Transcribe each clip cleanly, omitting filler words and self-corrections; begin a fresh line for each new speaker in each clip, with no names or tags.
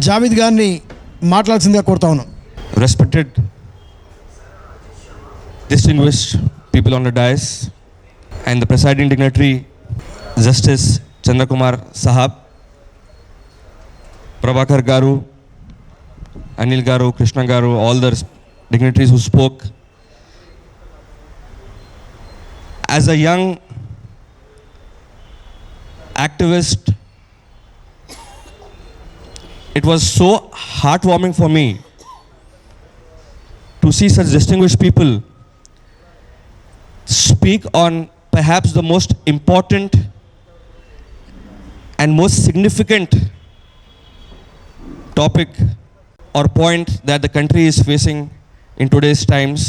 జావేద్ గారిని మాట్లాడాల్సిందిగా కోరుతా ఉన్నాం.
Respected, distinguished people on the dais and the presiding dignitary, Justice Chandrakumar Sahab, Prabhakar Garu, Anil Garu, Krishna Garu, all the dignitaries who spoke. As a young activist, it was so heartwarming for me to see such distinguished people speak on perhaps the most important and most significant topic or point that the country is facing in today's times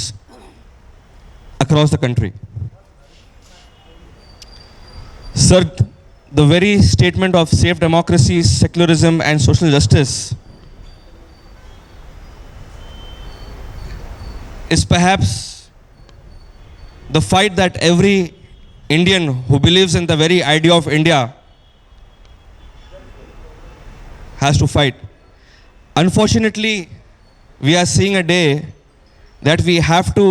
across the country. Sir, the very statement of safe democracy, secularism and social justice is perhaps the fight that every Indian who believes in the very idea of India has to fight. Unfortunately, we are seeing a day that we have to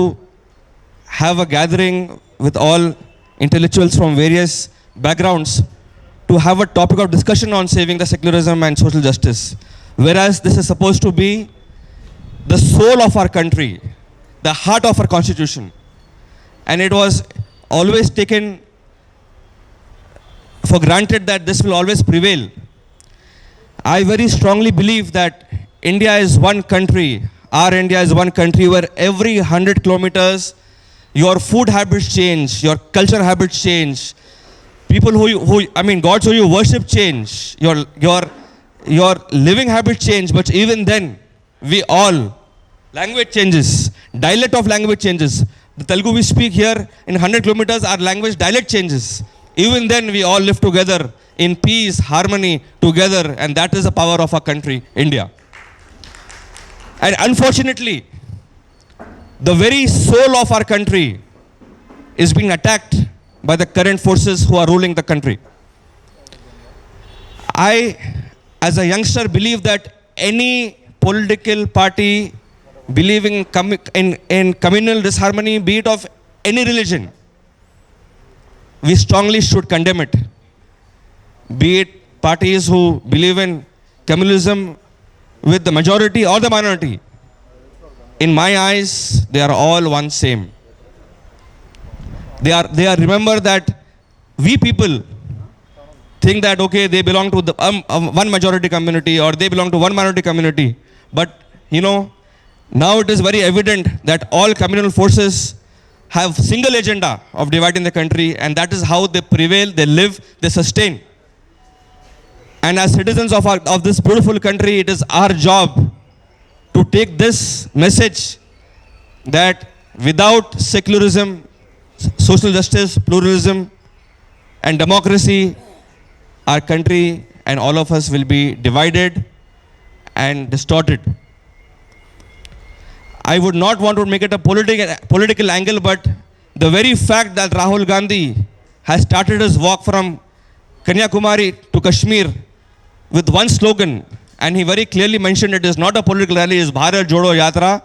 have a gathering with all intellectuals from various backgrounds to have a topic of discussion on saving the secularism and social justice, whereas this is supposed to be the soul of our country, the heart of our constitution, and it was always taken for granted that this will always prevail. I very strongly believe that India is one country, our India is one country where every 100 kilometers your food habits change, your culture habits change, people gods who you worship change, your living habits change, but even then we all, language changes, dialect of language changes. The Telugu we speak here in 100 kilometers, our language dialect changes. Even then we all live together in peace, harmony together, and that is the power of our country, India. And unfortunately, the very soul of our country is being attacked by the current forces who are ruling the country. I, as a youngster, believe that any political party believing in communal disharmony, be it of any religion, we strongly should condemn it. Be it parties who believe in communalism with the majority or the minority. In my eyes, they are all one same. They are remember that we people think that okay, they belong to the one majority community or they belong to one minority community, but now it is very evident that all communal forces have single agenda of dividing the country, and that is how they prevail, they live, they sustain. And as citizens of this beautiful country, it is our job to take this message that without secularism, social justice, pluralism and democracy, our country and all of us will be divided and distorted. I would not want to make it a political angle, but the very fact that Rahul Gandhi has started his walk from Kanyakumari to Kashmir with one slogan, and he very clearly mentioned it is not a political rally, it is Bharat Jodo Yatra.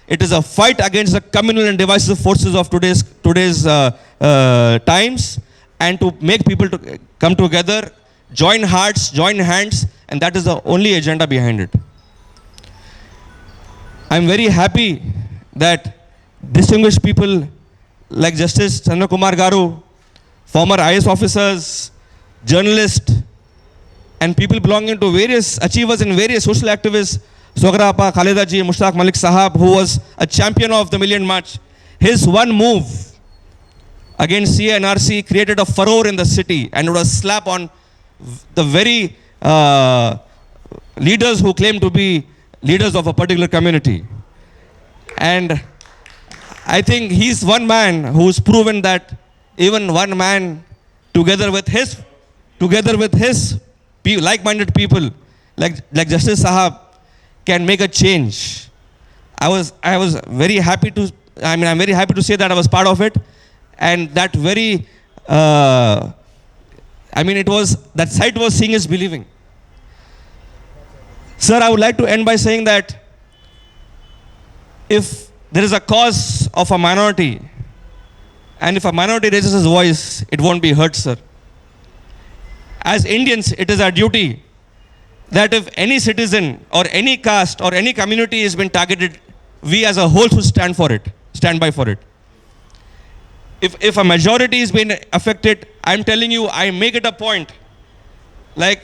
It is a fight against the communal and divisive forces of today's times, and to make people to come together, join hearts, join hands, and that is the only agenda behind it. I'm very happy that distinguished people like Justice Chandrakumar Garu, former IS officers, journalists, and people belonging to various achievers and various social activists, Sogra Appa, Khaleda ji, Mushtaq Malik Sahab, who was a champion of the Million March, his one move against CNRC created a furore in the city, and it was a slap on the very leaders who claim to be leaders of a particular community. And I think he's one man who's proven that even one man together with his like-minded people like Justice Sahab can make a change. I was very happy to I'm very happy to say that I was part of it, and that very it was that sight was seeing is believing. Sir, I would like to end by saying that if there is a cause of a minority, and if a minority raises his voice, it won't be heard, sir. As Indians, it is our duty that if any citizen or any caste or any community has been targeted, we as a whole should stand for it, stand by for it. If a majority is being affected, I'm telling you, I make it a point. Like,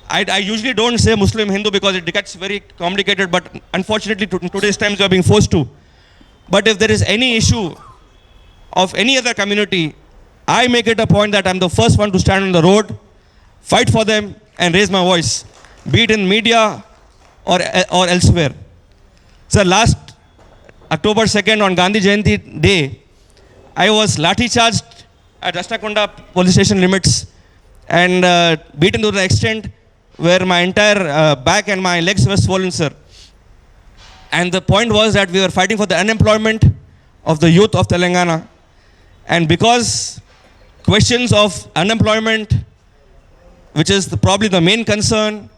I usually don't say Muslim, Hindu because it gets very complicated, but unfortunately in today's times we are being forced to. But if there is any issue of any other community, I make it a point that I'm the first one to stand on the road, fight for them and raise my voice, be it in media or elsewhere. So last October 2nd on Gandhi Jayanti day, I was lathi charged at Rashtrakonda police station limits and beaten to the extent where my entire back and my legs were swollen, sir. And the point was that we were fighting for the unemployment of the youth of Telangana. And because questions of unemployment, which is probably the main concern,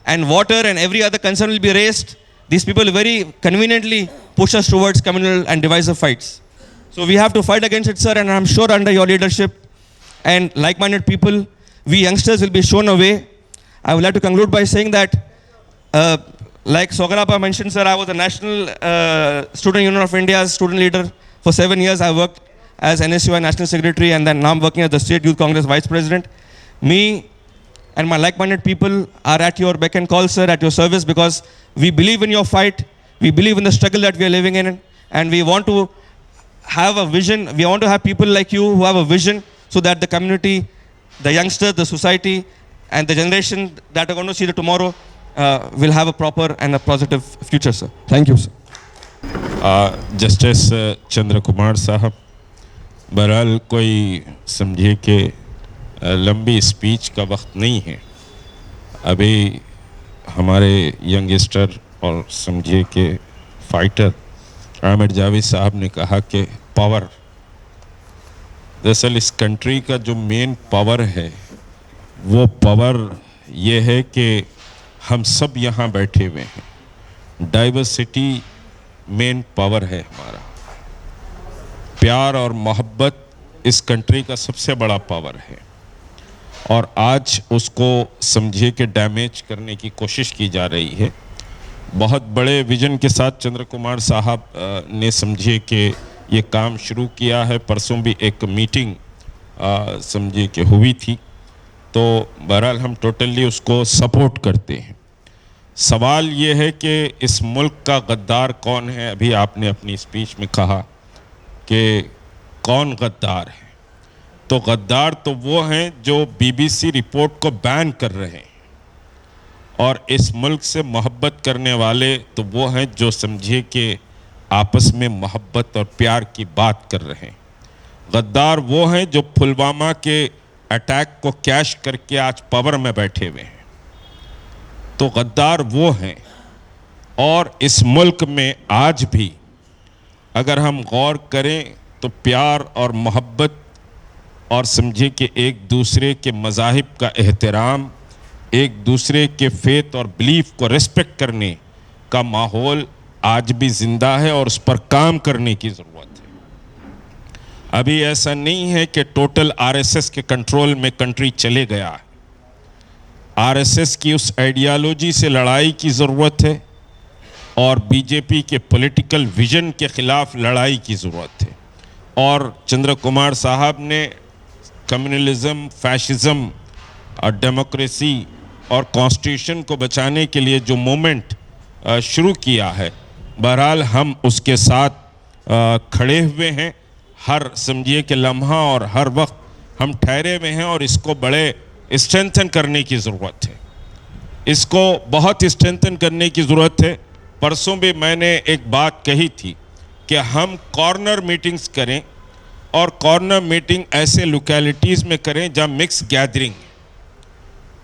and water and every other concern will be raised, these people very conveniently push us towards communal and divisive fights. So we have to fight against it, sir, and I'm sure under your leadership and like-minded people, we youngsters will be shown a way. I would like to conclude by saying that, like Sogarapa mentioned, sir, I was the National Student Union of India's student leader for 7 years. I worked as NSUI National Secretary, and then now I'm working as the State Youth Congress Vice President. Me and my like-minded people are at your beck and call, sir, at your service, because we believe in your fight, we believe in the struggle that we are living in, and we want to have a vision. We want to have people like you who have a vision so that the community, the youngsters, the society, and the generation that are going to see the tomorrow will have a proper and a positive future, sir. Thank you, sir.
Justice Chandra Kumar साहब, बहरहाल कोई समझिए कि लंबी speech का वक्त नहीं है. अभी हमारे यंगस्टर और समझिए कि फाइटर आमिर जावेद साहब ने कहा कि पावर, दरअसल इस कंट्री का जो मेन पावर है वो पावर ये है कि हम सब यहाँ बैठे हुए हैं. डाइवर्सिटी मेन पावर है हमारा. प्यार और मोहब्बत इस कंट्री का सबसे बड़ा पावर है, और आज उसको समझिए कि डैमेज करने की कोशिश की जा रही है. बहुत बड़े विजन के साथ चंद्र कुमार साहब ने समझिए कि ये काम शुरू किया है. परसों भी एक मीटिंग समझिए कि हुई थी, तो बहरहाल हम टोटली उसको सपोर्ट करते हैं. सवाल ये है कि इस मुल्क का गद्दार कौन है. अभी आपने अपनी स्पीच में कहा कि कौन गद्दार है, तो गद्दार तो वो हैं जो बीबीसी रिपोर्ट को बैन कर रहे हैं, और इस मुल्क से मोहब्बत करने वाले तो वो हैं जो समझिए कि आपस में मोहब्बत और प्यार की बात कर रहे हैं. गद्दार वो हैं जो पुलवामा के अटैक को कैश करके आज पावर में बैठे हुए हैं. तो गद्दार वो हैं. और इस मुल्क में आज भी अगर हम गौर करें तो प्यार और मोहब्बत और समझिए कि एक दूसरे के मज़ाहिब का एहतराम, एक दूसरे के फेथ और बिलीफ को रिस्पेक्ट करने का माहौल आज भी ज़िंदा है, और उस पर काम करने की ज़रूरत है. अभी ऐसा नहीं है कि टोटल आरएसएस के कंट्रोल में कंट्री चले गया है. आरएसएस की उस आइडियोलॉजी से लड़ाई की ज़रूरत है, और बीजेपी के पॉलिटिकल विजन के ख़िलाफ़ लड़ाई की ज़रूरत है. और चंद्र कुमार साहब ने कम्युनलिज्म, फैशिज़म और डेमोक्रेसी और कॉन्स्टिट्यूशन को बचाने के लिए जो मूवमेंट शुरू किया है, बहरहाल हम उसके साथ खड़े हुए हैं. हर समझिए कि लम्हा और हर वक्त हम ठहरे हुए हैं, और इसको बड़े स्ट्रेंथन करने की ज़रूरत है. इसको बहुत स्ट्रेंथन करने की ज़रूरत है. परसों भी मैंने एक बात कही थी कि हम कॉर्नर मीटिंग्स करें, और कॉर्नर मीटिंग ऐसे लोकेलिटीज़ में करें जहाँ मिक्स गैदरिंग,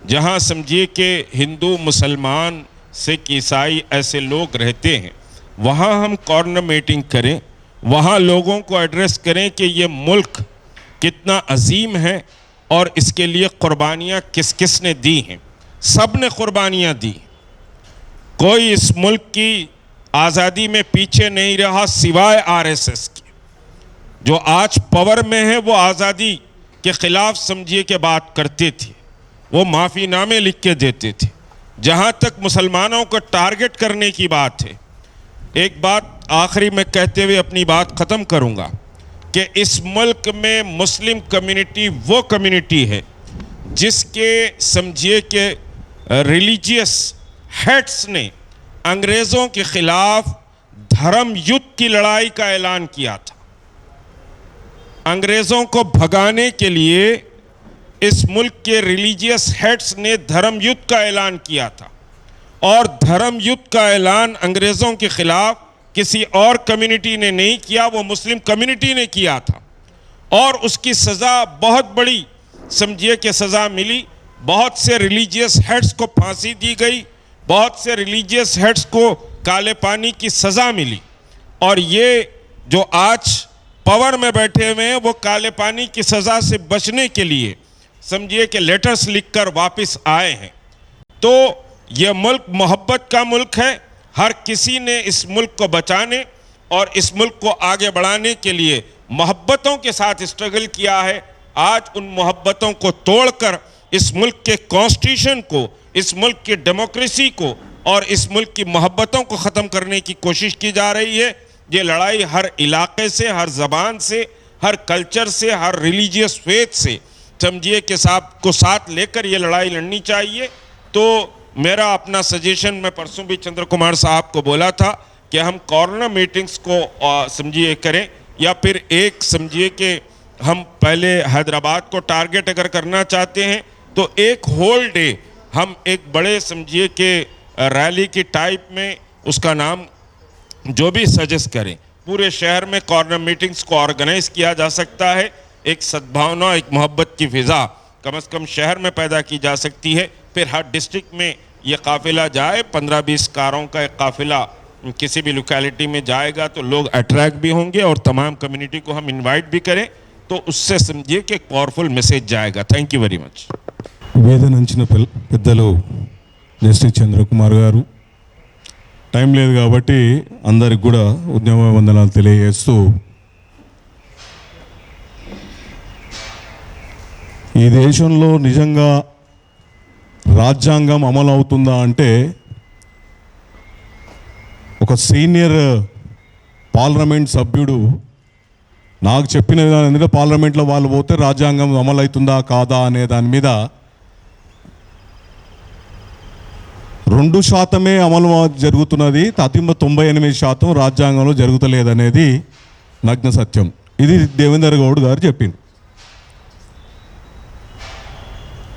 जहाँ समझिए कि हिंदू, मुसलमान, सिख, ईसाई ऐसे लोग रहते हैं, वहाँ हम कॉर्नर मीटिंग करें. वहाँ लोगों को एड्रेस करें कि ये मुल्क कितना अजीम है और इसके लिए कुर्बानियाँ किस किस ने दी हैं. सब ने कुर्बानियाँ दी. कोई इस मुल्क की आज़ादी में पीछे नहीं रहा सिवाय आरएसएस के। जो आज पावर में है वो आज़ादी के ख़िलाफ़ समझिए कि बात करते थे, वो माफ़ीनामे लिख के देते थे। जहाँ तक मुसलमानों को टारगेट करने की बात है, एक बात आखिरी में कहते हुए अपनी बात ख़त्म करूँगा कि इस मुल्क में मुस्लिम कम्युनिटी वो कम्युनिटी है जिसके समझिए कि रिलीजियस हेड्स ने अंग्रेज़ों के ख़िलाफ़ धर्म युद्ध की लड़ाई का ऐलान किया था। अंग्रेज़ों को भगाने के लिए इस मुल्क के रिलीजियस हेड्स ने धर्म युद्ध का ऐलान किया था, और धर्म युद्ध का ऐलान अंग्रेज़ों के ख़िलाफ़ किसी और कम्युनिटी ने नहीं किया, वो मुस्लिम कम्युनिटी ने किया था। और उसकी सज़ा बहुत बड़ी समझिए कि सज़ा मिली। बहुत से रिलीजियस हेड्स को फांसी दी गई, बहुत से रिलीजियस हेड्स को काले पानी की सज़ा मिली, और ये जो आज पावर में बैठे हुए हैं वो काले पानी की सज़ा से बचने के लिए समझिए कि लेटर्स लिखकर वापस आए हैं। तो ये मुल्क मोहब्बत का मुल्क है। हर किसी ने इस मुल्क को बचाने और इस मुल्क को आगे बढ़ाने के लिए मोहब्बतों के साथ स्ट्रगल किया है। आज उन मोहब्बतों को तोड़कर इस मुल्क के कॉन्स्टिट्यूशन को, इस मुल्क की डेमोक्रेसी को और इस मुल्क की मोहब्बतों को ख़त्म करने की कोशिश की जा रही है। ये लड़ाई हर इलाके से, हर ज़बान से, हर कल्चर से, हर रिलीजियस फेथ से समझिए कि साहब को साथ लेकर ये लड़ाई लड़नी चाहिए। तो मेरा अपना सजेशन, मैं परसों भी चंद्र कुमार साहब को बोला था कि हम कॉर्नर मीटिंग्स को समझिए करें, या फिर एक समझिए कि हम पहले हैदराबाद को टारगेट अगर करना चाहते हैं तो एक होल डे हम एक बड़े समझिए कि रैली की टाइप में उसका नाम जो भी सजेस्ट करें, पूरे शहर में कॉर्नर मीटिंग्स को ऑर्गेनाइज किया जा सकता है। एक सद्भावना, एक मोहब्बत की फ़िज़ा कम से कम शहर में पैदा की जा सकती है। फिर हर डिस्ट्रिक्ट में ये काफ़िला जाए, 15-20 कारों का एक काफ़िला किसी भी लोकेलिटी में जाएगा तो लोग अट्रैक्ट भी होंगे, और तमाम कम्युनिटी को हम इनवाइट भी करें तो उससे समझिए कि एक पावरफुल मैसेज जाएगा। Thank you very much.
వేదనంచిన పెద్దలు జస్టిస్ చంద్రకుమార్ గారు, టైం లేదు కాబట్టి అందరికి కూడా ఉద్యమ వందనాలు తెలియజేస్తూ, ఈ దేశంలో నిజంగా రాజ్యాంగం అమలు అవుతుందా అంటే ఒక సీనియర్ పార్లమెంట్ సభ్యుడు నాకు చెప్పిన విధానం ఎందుకంటే పార్లమెంట్లో వాళ్ళు పోతే రాజ్యాంగం అమలు అవుతుందా కాదా అనే దాని మీద 2% అమలు జరుగుతున్నది, 98% రాజ్యాంగంలో జరుగుతలేదనేది నగ్న సత్యం. ఇది దేవేందర్ గౌడ్ గారు చెప్పింది.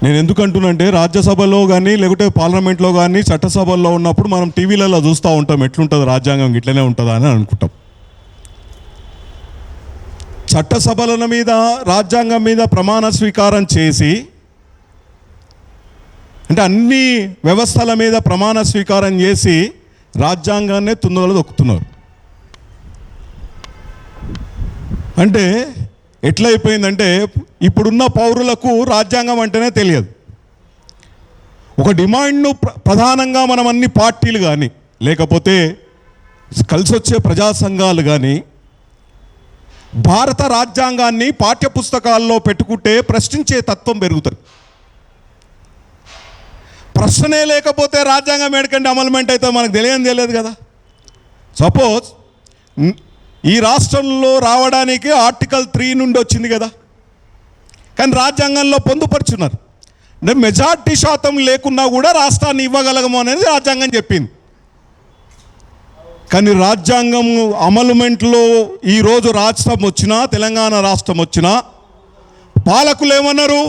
నేను ఎందుకంటున్నంటే రాజ్యసభలో కానీ లేకుంటే పార్లమెంట్లో కానీ చట్టసభల్లో ఉన్నప్పుడు మనం టీవీలలో చూస్తూ ఉంటాం ఎట్లుంటుంది రాజ్యాంగం, ఇట్లనే ఉంటుందా అని అనుకుంటాం. చట్టసభల మీద రాజ్యాంగం మీద ప్రమాణ స్వీకారం చేసి, అంటే అన్ని వ్యవస్థల మీద ప్రమాణ స్వీకారం చేసి రాజ్యాంగాన్నే తుంగలో దొక్కుతున్నారు. అంటే ఎట్లయిపోయిందంటే ఇప్పుడున్న పౌరులకు రాజ్యాంగం అంటేనే తెలియదు. ఒక డిమాండ్ను ప్రధానంగా మనం అన్ని పార్టీలు కానీ లేకపోతే కలిసి వచ్చే ప్రజా సంఘాలు కానీ భారత రాజ్యాంగాన్ని పాఠ్యపుస్తకాల్లో పెట్టుకుంటే ప్రశ్నించే తత్వం పెరుగుతుంది. ప్రశ్నే లేకపోతే రాజ్యాంగం ఏడకండి అమల్మెంట్ అయితే మనకు తెలియదు కదా. సపోజ్ ఈ రాష్ట్రంలో రావడానికి ఆర్టికల్ 3 నుండి వచ్చింది కదా, కానీ రాజ్యాంగంలో పొందుపరుచున్నారు. అంటే మెజార్టీ శాతం లేకున్నా కూడా రాష్ట్రాన్ని ఇవ్వగలగము అనేది రాజ్యాంగం చెప్పింది. కానీ రాజ్యాంగం అమలుమెంట్లో ఈరోజు రాష్ట్రం వచ్చినా, తెలంగాణ రాష్ట్రం వచ్చినా పాలకులు ఏమన్నారు?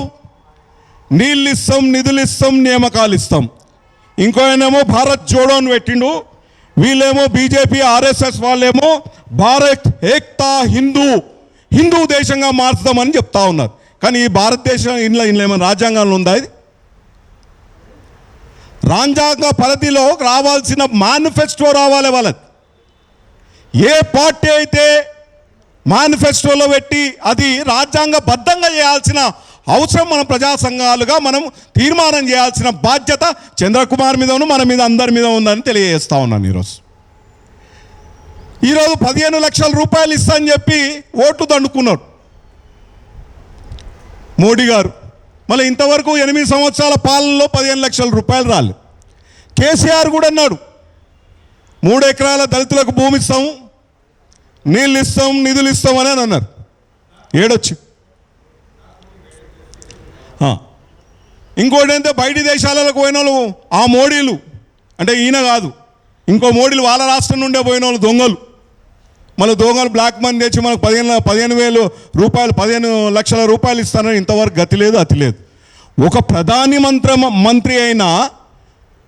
నీళ్ళు ఇస్తాం, నిధులు ఇస్తాం, నియామకాలు ఇస్తాం. ఇంకో ఆయనేమో భారత్ జోడోని పెట్టిండు, వీళ్ళేమో బీజేపీ ఆర్ఎస్ఎస్ వాళ్ళేమో భారత్ ఏక్తా హిందూ దేశంగా మార్చుదామని చెప్తా ఉన్నారు. కానీ ఈ భారతదేశం ఇంట్లో ఏమైనా రాజ్యాంగంలో ఉందా? ఇది రాజ్యాంగ పరిధిలో రావాల్సిన మేనిఫెస్టో రావాలి వాళ్ళకి. ఏ పార్టీ అయితే మేనిఫెస్టోలో పెట్టి అది రాజ్యాంగబద్ధంగా చేయాల్సిన అవసరం మన ప్రజా సంఘాలుగా మనం తీర్మానం చేయాల్సిన బాధ్యత చంద్రకుమార్ మీదను మన మీద అందరి మీద ఉందని తెలియజేస్తా ఉన్నాను. ఈరోజు 15 లక్షల రూపాయలు ఇస్తా అని చెప్పి ఓట్లు దండుకున్నాడు మోడీ గారు. మళ్ళీ ఇంతవరకు 8 సంవత్సరాల పాలనలో 15 లక్షల రూపాయలు రాలేదు. కేసీఆర్ కూడా అన్నాడు 3 ఎకరాల దళితులకు భూమి ఇస్తాము, నీళ్ళు ఇస్తాం, నిధులు ఇస్తామని అని అన్నారు. ఏడొచ్చి ఇంకోటి ఏంటంటే బయటి దేశాలకు పోయిన వాళ్ళు ఆ మోడీలు అంటే ఈయన కాదు, ఇంకో మోడీలు వాళ్ళ రాష్ట్రం నుండే పోయిన వాళ్ళు దొంగలు. మళ్ళీ దొంగలు బ్లాక్ మనీ తెచ్చి మనకు 15,000 రూపాయలు 15 లక్షల రూపాయలు ఇస్తానని ఇంతవరకు గతి లేదు, అతి లేదు. ఒక ప్రధాని మంత్రి అయినా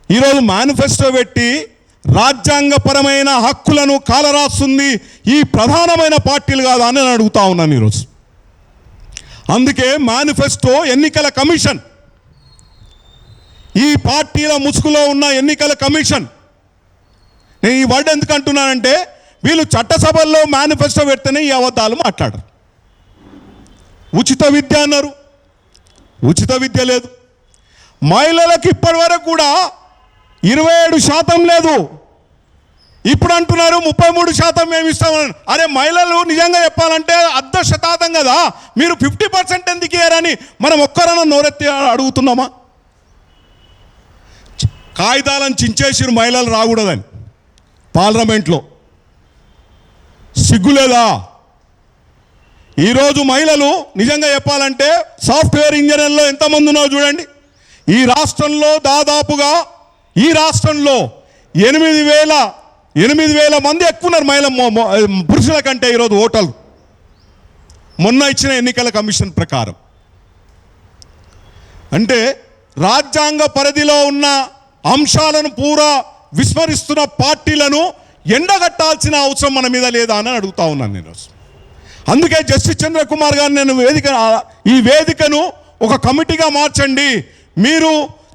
ఈరోజు మేనిఫెస్టో పెట్టి రాజ్యాంగపరమైన హక్కులను కాలరాస్తుంది ఈ ప్రధానమైన పార్టీలు కాదా అని నేను అడుగుతా ఉన్నాను ఈరోజు. అందుకే మేనిఫెస్టో ఎన్నికల కమిషన్, ఈ పార్టీల ముసుగులో ఉన్న ఎన్నికల కమిషన్. నేను ఈ వర్డ్ ఎందుకు అంటున్నానంటే వీళ్ళు చట్టసభల్లో మేనిఫెస్టో పెడితేనే ఈ అబద్ధాలు మాట్లాడరు. ఉచిత విద్య అన్నారు, ఉచిత విద్య లేదు. మహిళలకు ఇప్పటి వరకు కూడా 27% లేదు. ఇప్పుడు అంటున్నారు 33% మేము ఇస్తామని. అరే మహిళలు నిజంగా చెప్పాలంటే 1/2% కదా, మీరు 50% ఎందుకు ఇయ్యారని మనం ఒక్కరన్నా నోరెత్తి అడుగుతున్నామా? కాగితాలను చించేసిరు మహిళలు రాకూడదని పార్లమెంట్లో. సిగ్గులేదా? ఈరోజు మహిళలు నిజంగా చెప్పాలంటే సాఫ్ట్వేర్ ఇంజనీర్లో ఎంతమంది ఉన్నారో చూడండి. ఈ రాష్ట్రంలో దాదాపుగా ఈ రాష్ట్రంలో 8,000 మంది ఎక్కువ ఉన్నారు మహిళ పురుషుల కంటే ఈరోజు ఓటర్లు మొన్న ఇచ్చిన ఎన్నికల కమిషన్ ప్రకారం. అంటే రాజ్యాంగ పరిధిలో ఉన్న అంశాలను పూరా విస్మరిస్తున్న పార్టీలను ఎండగట్టాల్సిన అవసరం మన మీద లేదా అని అడుగుతా ఉన్నాను నేను. అందుకే జస్టిస్ చంద్రకుమార్ గారు నేను ఈ వేదికను ఒక కమిటీగా మార్చండి, మీరు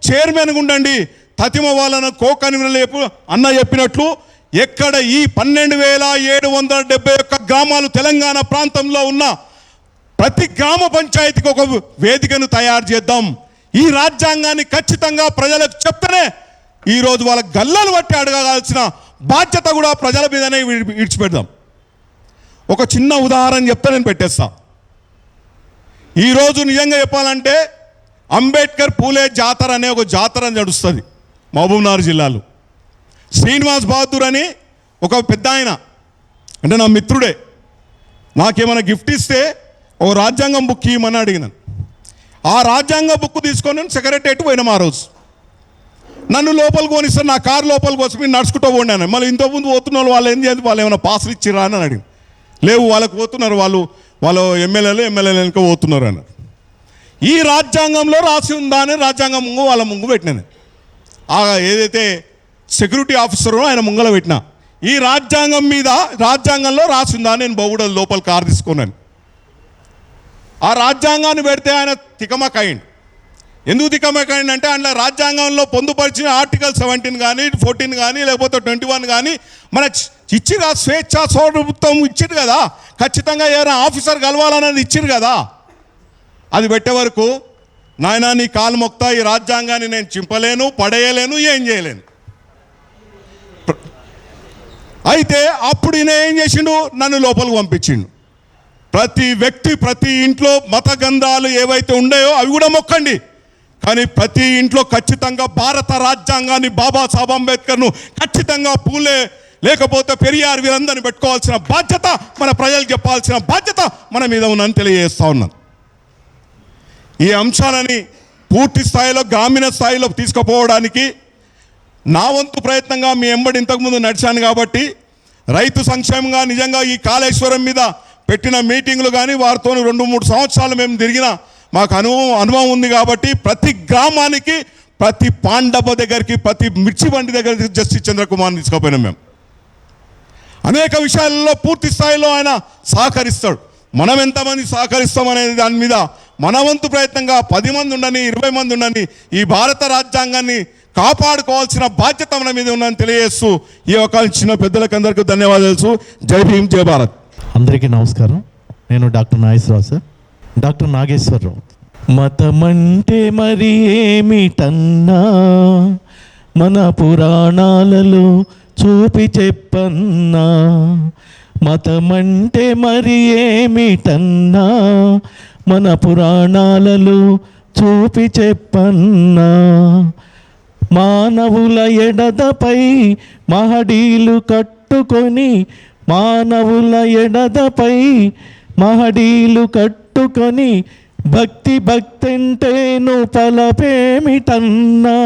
చైర్మన్గా ఉండండి, తతిమ వాళ్ళను కో-కన్వీనర్ అన్న చెప్పినట్లు ఎక్కడ ఈ 12,771 గ్రామాలు తెలంగాణ ప్రాంతంలో ఉన్న ప్రతి గ్రామ పంచాయతీకి ఒక వేదికను తయారు చేద్దాం. ఈ రాజ్యాంగాన్ని ఖచ్చితంగా ప్రజలకు చెప్తేనే ఈరోజు వాళ్ళ గల్లలు బట్టి అడగాల్సిన బాధ్యత కూడా ప్రజల మీదనే విడిచిపెడదాం. ఒక చిన్న ఉదాహరణ చెప్తే నేను పెట్టేస్తా. ఈరోజు నిజంగా చెప్పాలంటే అంబేద్కర్ పూలే జాతర అనే ఒక జాతర నడుస్తుంది మహబూబ్నగర్ జిల్లాలో. శ్రీనివాస్ బహదూర్ అని ఒక పెద్ద ఆయన, అంటే నా మిత్రుడే, నాకేమైనా గిఫ్ట్ ఇస్తే ఓ రాజ్యాంగం బుక్ ఇవ్వమని అడిగినాను. ఆ రాజ్యాంగ బుక్ తీసుకొని సెక్రటరియట్ పోయినాం. ఆ రోజు నన్ను లోపలికి పోనిస్తారు, నా కారు లోపలికి వచ్చి మీరు నడుచుకుంటూ పోండాను. మళ్ళీ ఇంతకుముందు పోతున్న వాళ్ళు ఏం చేయాలి, వాళ్ళు ఏమైనా పాసులు ఇచ్చిరా అని అడిగి, లేవు వాళ్ళకు పోతున్నారు, వాళ్ళు ఎమ్మెల్యేలు వెనుక పోతున్నారు అన్నారు. ఈ రాజ్యాంగంలో రాసి ఉందా అని రాజ్యాంగం ముంగు వాళ్ళ ముంగు పెట్టినాను. ఏదైతే సెక్యూరిటీ ఆఫీసరో ఆయన ముంగల పెట్టినా ఈ రాజ్యాంగంలో రాసి ఉందా నేను బొగుడ లోపల కారు తీసుకున్నాను. ఆ రాజ్యాంగాన్ని పెడితే ఆయన తికమకాయండి. ఎందుకు తికమకాయండి అంటే అందులో రాజ్యాంగంలో పొందుపరిచిన ఆర్టికల్ 17 కానీ 14 కానీ లేకపోతే 21 కానీ మన ఇచ్చిరా, స్వేచ్ఛ సౌరభృత్వం ఇచ్చిరు కదా, ఖచ్చితంగా ఏదైనా ఆఫీసర్ కలవాలన్నది ఇచ్చిరు కదా. అది పెట్టే వరకు నాయనా నీ కాలు మొక్తా, ఈ రాజ్యాంగాన్ని నేను చింపలేను, పడేయలేను, ఏం చేయలేను. అయితే అప్పుడు ఈయన ఏం చేసిండు, నన్ను లోపలికి పంపించిండు. ప్రతి వ్యక్తి ప్రతి ఇంట్లో మత గ్రంథాలు ఏవైతే ఉన్నాయో అవి కూడా మొక్కండి, కానీ ప్రతి ఇంట్లో ఖచ్చితంగా భారత రాజ్యాంగాన్ని, బాబాసాహెబ్ అంబేద్కర్ను, ఖచ్చితంగా పూలే లేకపోతే పెరియార్ వీరందరినీ పెట్టుకోవాల్సిన బాధ్యత, మన ప్రజలకు చెప్పాల్సిన బాధ్యత మన మీద ఉందని తెలియజేస్తా ఉన్నాను. ఈ అంశాలని పూర్తి స్థాయిలో గ్రామీణ స్థాయిలో తీసుకుపోవడానికి నా వంతు ప్రయత్నంగా మీ ఎంబడి ఇంతకుముందు నడిచాను కాబట్టి రైతు సంక్షేమంగా నిజంగా ఈ కాళేశ్వరం మీద పెట్టిన మీటింగ్లు కానీ వారితో 2-3 సంవత్సరాలు మేము తిరిగిన మాకు అనుభవం ఉంది కాబట్టి ప్రతి గ్రామానికి, ప్రతి పాండవ దగ్గరికి, ప్రతి మిర్చి బండి దగ్గరికి జస్టిస్ చంద్రకుమార్ని తీసుకుపోయినాం. మేము అనేక విషయాలలో పూర్తి స్థాయిలో ఆయన సహకరిస్తాడు. మనం ఎంతమంది సహకరిస్తామనేది దాని మీద మన వంతు ప్రయత్నంగా 10 మంది ఉండని, 20 మంది ఉండని ఈ భారత రాజ్యాంగాన్ని కాపాడుకోవాల్సిన బాధ్యత మన మీద ఉందని తెలియజేస్తూ ఈ అవకాశం ఇచ్చిన పెద్దలకు అందరికీ ధన్యవాదాలు. జై భీమ్, జై భారత్.
అందరికీ నమస్కారం. నేను doctor Nageswararao sir. Doctor Nageswararao మతమంటే మరి ఏమిటన్నా మన పురాణాలలో చూపి చెప్పన్నా. మతమంటే మరి ఏమిటన్నా మన పురాణాలలో చూపి చెప్పన్నా. మానవుల ఎడదపై మహడీలు కట్టుకొని, మానవుల ఎడదపై మహడీలు కట్టుకొని, భక్తి భక్తంటేను ఫలమేమిటన్నా.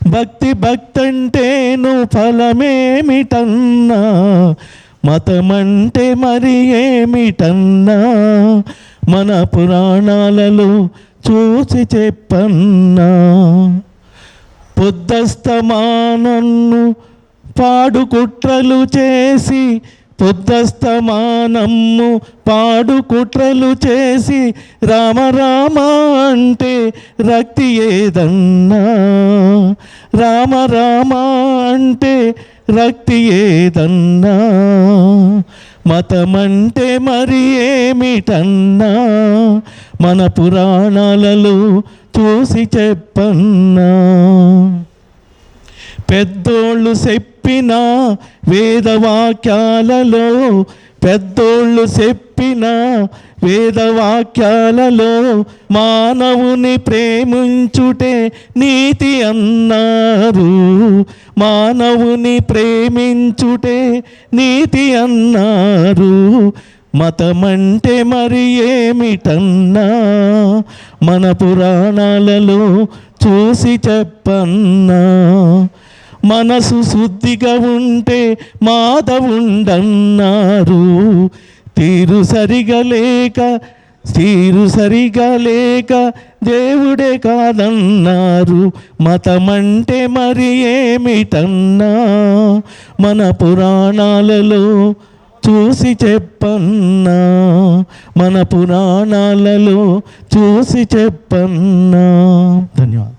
భక్తి భక్తంటేను ఫలమేమిటన్నా. మతమంటే మరి ఏమిటన్నా మన పురాణాలలో చూసి చెప్పన్నా. పొద్దస్తమానన్ను పాడు కుట్రలు చేసి, పొద్దస్తమానమ్ము పాడు కుట్రలు చేసి, రామ రామ అంటే రక్తి ఏదన్నా. రామ రామ అంటే రక్తి ఏదన్నా. మతమంటే మరి ఏమిటన్నా మన పురాణాలలో చూసి చెప్పన్నా. పెద్దోళ్ళు చెప్పిన వేదవాక్యాలలో, పెద్దోళ్ళు చెప్పిన వేదవాక్యాలలో మానవుని ప్రేమించుటే నీతి అన్నారు. మానవుని ప్రేమించుటే నీతి అన్నారు. మతమంటే మరి ఏమిటన్నా మన పురాణాలలో చూసి చెప్పన్నా. మనసు శుద్ధిగా ఉంటే మాధవుండన్నారు. తీరు సరిగా లేక దేవుడే కాదన్నారు. మతమంటే మరి ఏమిటన్నా మన పురాణాలలో చూసి చెప్పన్నా. మన పురాణాలలో చూసి చెప్పన్నా. ధన్యవాదాలు.